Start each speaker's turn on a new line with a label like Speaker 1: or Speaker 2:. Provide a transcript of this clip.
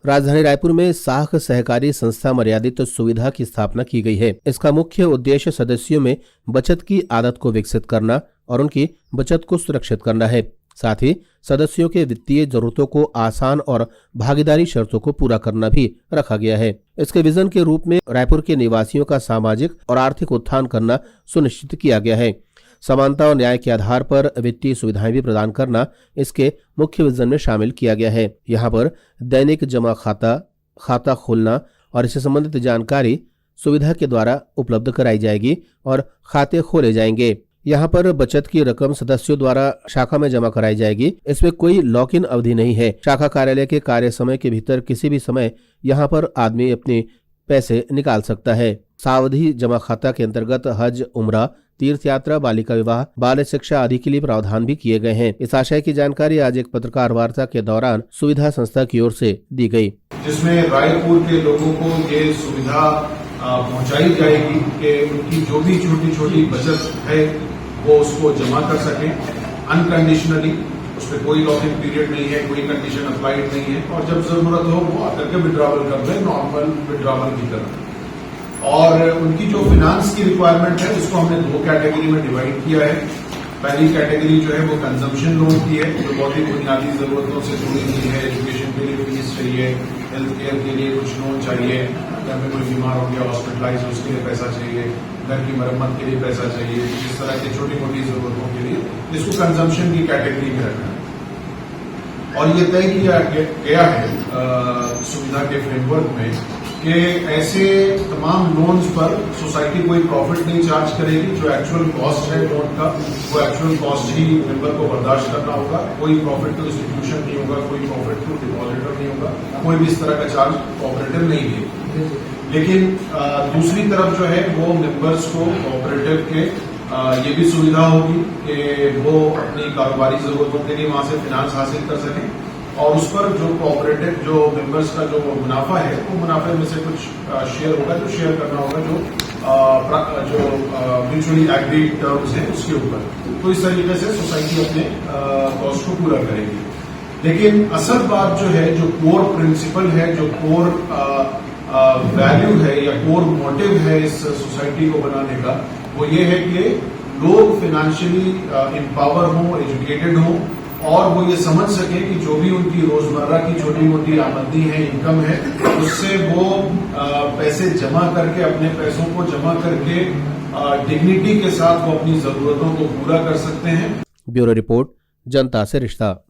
Speaker 1: राजधानी रायपुर में साख सहकारी संस्था मर्यादित सुविधा की स्थापना की गई है। इसका मुख्य उद्देश्य सदस्यों में बचत की आदत को विकसित करना और उनकी बचत को सुरक्षित करना है। साथ ही सदस्यों के वित्तीय जरूरतों को आसान और भागीदारी शर्तों को पूरा करना भी रखा गया है। इसके विजन के रूप में रायपुर के निवासियों का सामाजिक और आर्थिक उत्थान करना सुनिश्चित किया गया है। समानता और न्याय के आधार पर वित्तीय सुविधाएं भी प्रदान करना इसके मुख्य विजन में शामिल किया गया है। यहाँ पर दैनिक जमा खाता खोलना और इससे संबंधित जानकारी सुविधा के द्वारा उपलब्ध कराई जाएगी और खाते खोले जाएंगे। यहाँ पर बचत की रकम सदस्यों द्वारा शाखा में जमा कराई जाएगी। इसमें कोई लॉक इन अवधि नहीं है। शाखा कार्यालय के कार्य समय के भीतर किसी भी समय यहाँ पर आदमी अपने पैसे निकाल सकता है। सावधि जमा खाता के अंतर्गत हज, उम्रा, तीर्थ यात्रा, बालिका विवाह, बाल शिक्षा आदि के लिए प्रावधान भी किए गए हैं। इस आशय की जानकारी आज एक पत्रकार वार्ता के दौरान सुविधा संस्था की ओर से दी गई,
Speaker 2: जिसमें रायपुर के लोगों को ये सुविधा पहुंचाई जाएगी कि उनकी जो भी छोटी छोटी बचत है वो उसको जमा कर सकें अनकंडीशनली। उसमें कोई लॉक इन पीरियड नहीं है, कोई कंडीशन अप्लाइड नहीं है और जब जरूरत हो वो आकर के विड्रॉवल कर लें नॉर्मल विड्रॉवल की तरह। और उनकी जो फाइनेंस की रिक्वायरमेंट है उसको हमने दो कैटेगरी में डिवाइड किया है। पहली कैटेगरी जो है वो कंजम्पशन लोन की है, जो बहुत ही बुनियादी जरूरतों से जुड़ी हुई है। एजुकेशन के लिए फीस चाहिए, हेल्थ केयर के लिए कुछ लोन चाहिए, घर में कोई बीमार हो गया हॉस्पिटलाइज उसके लिए पैसा चाहिए, घर की मरम्मत के लिए पैसा चाहिए, इस तरह की छोटी मोटी जरूरतों के लिए इसको कंजम्पशन की कैटेगरी में रखना है। और ये तय किया गया है सुविधा के फ्रेमवर्क में कि ऐसे तमाम लोन्स पर सोसाइटी कोई प्रॉफिट नहीं चार्ज करेगी। जो एक्चुअल कॉस्ट है लोन का वो एक्चुअल कॉस्ट ही मेंबर को बर्दाश्त करना होगा। कोई प्रॉफिट टू इंस्टीट्यूशन नहीं होगा, कोई प्रॉफिट टू डिपॉजिटर नहीं होगा, कोई भी इस तरह का चार्ज कोऑपरेटिव नहीं है। लेकिन दूसरी तरफ जो है वो मेंबर्स को कोऑपरेटिव के ये भी सुविधा होगी कि वो अपनी कारोबारी जरूरतों के लिए वहां से फाइनेंस हासिल कर सकें और उस पर जो कोऑपरेटिव जो मेंबर्स का जो मुनाफा है वो मुनाफे में से कुछ शेयर होगा, जो शेयर करना होगा जो म्यूचुअली एग्रीड टर्म्स है उसके ऊपर। तो इस तरीके से सोसाइटी अपने कॉस्ट को पूरा करेगी। लेकिन असल बात जो है, जो कोर प्रिंसिपल है, जो कोर वैल्यू है या कोर मोटिव है इस सोसाइटी को बनाने का, वो ये है कि लोग फाइनेंशियली एम्पावर हों, एजुकेटेड हों और वो ये समझ सके कि जो भी उनकी रोजमर्रा की छोटी मोटी आमदनी है, इनकम है, उससे वो पैसे जमा करके अपने पैसों को जमा करके डिग्निटी के साथ वो अपनी जरूरतों को पूरा कर सकते हैं।
Speaker 1: ब्यूरो रिपोर्ट, जनता से रिश्ता।